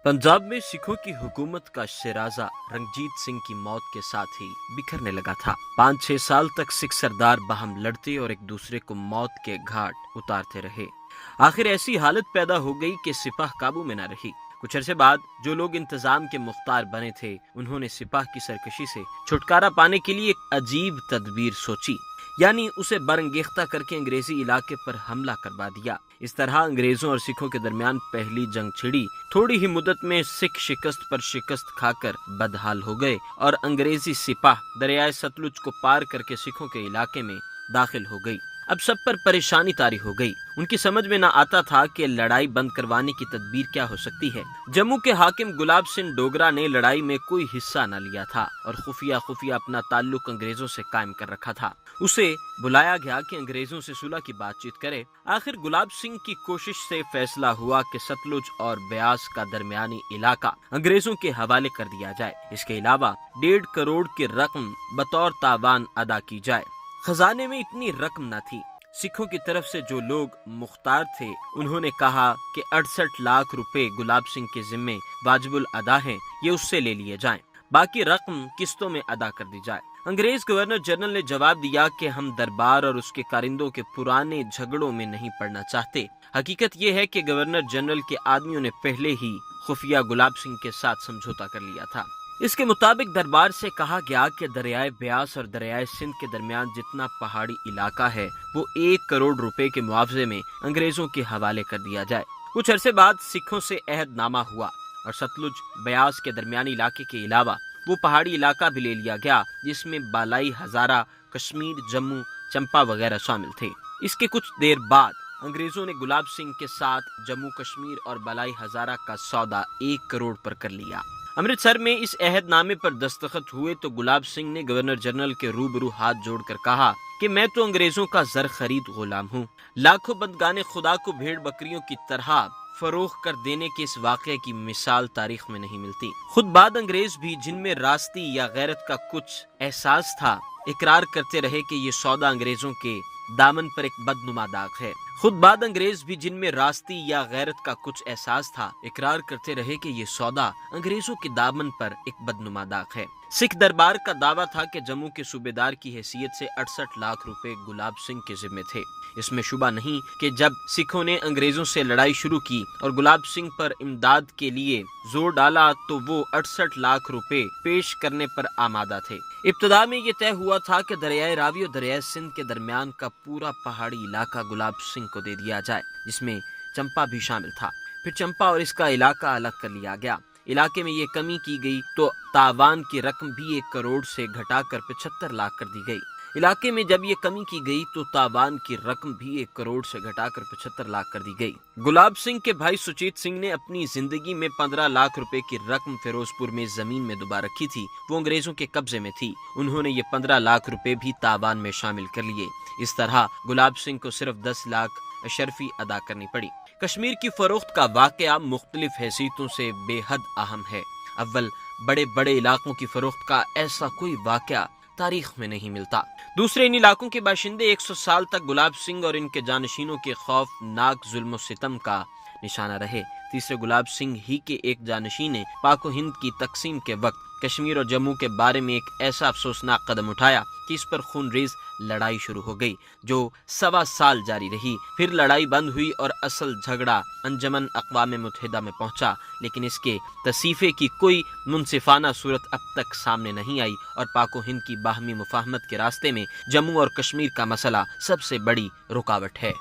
पंजाब में सिखों की हुकूमत का शिराजा रंजीत सिंह की मौत के साथ ही बिखरने लगा था। 5-6 साल तक सिख सरदार बाहम लड़ते और एक दूसरे को मौत के घाट उतारते रहे। आखिर ऐसी हालत पैदा हो गई कि सिपाह काबू में न रही। कुछ अरसे बाद जो लोग इंतजाम के मुख्तार बने थे, उन्होंने सिपाह की सरकशी से छुटकारा पाने के लिए एक अजीब तदबीर सोची, यानी उसे बरंगेख्ता करके अंग्रेजी इलाके पर हमला करवा दिया। इस तरह अंग्रेजों और सिखों के दरमियान पहली जंग छिड़ी। थोड़ी ही मुद्दत में सिख शिकस्त पर शिकस्त खाकर बदहाल हो गए और अंग्रेजी सिपाह दरियाए सतलुज को पार करके सिखों के इलाके में दाखिल हो गई। अब सब पर परेशानी तारी हो गई। उनकी समझ में न आता था कि लड़ाई बंद करवाने की तदबीर क्या हो सकती है। जम्मू के हाकिम गुलाब सिंह डोगरा ने लड़ाई में कोई हिस्सा न लिया था और खुफिया खुफिया अपना ताल्लुक अंग्रेजों से कायम कर रखा था। उसे बुलाया गया कि अंग्रेजों से सुलह की बातचीत करे। आखिर गुलाब सिंह की कोशिश से फैसला हुआ कि सतलुज और ब्यास का दरमियानी इलाका अंग्रेजों के हवाले कर दिया जाए। इसके अलावा 1.5 करोड़ की रकम बतौर तावान अदा की जाए। खजाने में इतनी रकम न थी। सिखों की तरफ से जो लोग मुख्तार थे, उन्होंने कहा कि 68 लाख रुपए गुलाब सिंह के जिम्मे वाजिबुल अदा हैं, ये उससे ले लिए जाएं। बाकी रकम किस्तों में अदा कर दी जाए। अंग्रेज गवर्नर जनरल ने जवाब दिया कि हम दरबार और उसके कारिंदों के पुराने झगड़ों में नहीं पड़ना चाहते। हकीकत यह है कि गवर्नर जनरल के आदमियों ने पहले ही खुफिया गुलाब सिंह के साथ समझौता कर लिया था। इसके मुताबिक दरबार से कहा गया कि दरियाए ब्यास और दरियाए सिंध के दरमियान जितना पहाड़ी इलाका है, वो 1 करोड़ रुपए के मुआवजे में अंग्रेजों के हवाले कर दिया जाए। कुछ अरसे बाद सिखों से अहदनामा हुआ और सतलुज ब्यास के दरमियानी इलाके के अलावा वो पहाड़ी इलाका भी ले लिया गया, जिसमें बालाई हजारा, कश्मीर, जम्मू, चंपा वगैरह शामिल थे। इसके कुछ देर बाद अंग्रेजों ने गुलाब सिंह के साथ जम्मू कश्मीर और बालाई हजारा का सौदा 1 करोड़ पर कर लिया। अमृतसर में इस अहदनामे पर दस्तखत हुए तो गुलाब सिंह ने गवर्नर जनरल के रूबरू हाथ जोड़कर कहा कि मैं तो अंग्रेजों का जर खरीद गुलाम हूँ। लाखों बंदगाने खुदा को भेड़ बकरियों की तरह फरोख कर देने के इस वाक़े की मिसाल तारीख में नहीं मिलती। खुद बाद अंग्रेज भी, जिनमें रास्ती या गैरत का कुछ एहसास था, इकरार करते रहे कि ये सौदा अंग्रेजों के दामन पर एक बदनुमा दाग है। खुद बाद अंग्रेज भी, जिनमें रास्ती या गैरत का कुछ एहसास था, इकरार करते रहे कि ये सौदा अंग्रेजों के दामन पर एक बदनुमा दाग है। सिख दरबार का दावा था कि जम्मू के सूबेदार की हैसियत से 68 लाख रुपए गुलाब सिंह के जिम्मे थे। इसमें शुबा नहीं कि जब सिखों ने अंग्रेजों से लड़ाई शुरू की और गुलाब सिंह पर इमदाद के लिए जोर डाला तो वो 68 लाख रुपए पेश करने पर आमादा थे। इब्तदा में ये तय हुआ था कि दरियाए रावी और दरियाए सिंध के दरमियान का पूरा पहाड़ी इलाका गुलाब सिंह को दे दिया जाए, जिसमें चंपा भी शामिल था। फिर चंपा और इसका इलाका अलग कर लिया गया। इलाके में ये कमी की गई तो तावान की रकम भी 1 करोड़ से घटाकर 75 लाख कर दी गई। इलाके में जब ये कमी की गई तो तावान की रकम भी 1 करोड़ से घटाकर 75 लाख कर दी गई। गुलाब सिंह के भाई सुचेत सिंह ने अपनी जिंदगी में 15 लाख रुपए की रकम फिरोजपुर में जमीन में दुबा रखी थी। वो अंग्रेजों के कब्जे में थी। उन्होंने ये 15 लाख रुपए भी तावान में शामिल कर लिए। इस तरह गुलाब सिंह को सिर्फ 10 लाख अशरफी अदा करनी पड़ी। कश्मीर की फरोख्त का वाकया मुख्तलिफ हैसियतों से बेहद अहम है। अव्वल, बड़े बड़े इलाकों की फरोख्त का ऐसा कोई वाकया तारीख में नहीं मिलता। दूसरे, इन इलाकों के बाशिंदे 100 साल तक गुलाब सिंह और इनके जानशीनों के खौफनाक जुल्म सितम का निशाना रहे। तीसरे, गुलाब सिंह ही के एक जानशीन ने पाको हिंद की तकसीम के वक्त कश्मीर और जम्मू के बारे में एक ऐसा अफसोसनाक कदम उठाया कि इस पर खूनरेज लड़ाई शुरू हो गई, जो 1.25 साल जारी रही। फिर लड़ाई बंद हुई और असल झगड़ा अंजमन अक़वाम मुत्तहिदा में पहुंचा, लेकिन इसके तसीफे की कोई मुनसिफाना सूरत अब तक सामने नहीं आई और पाको हिंद की बाहमी मुफाहमत के रास्ते में जम्मू और कश्मीर का मसला सबसे बड़ी रुकावट है।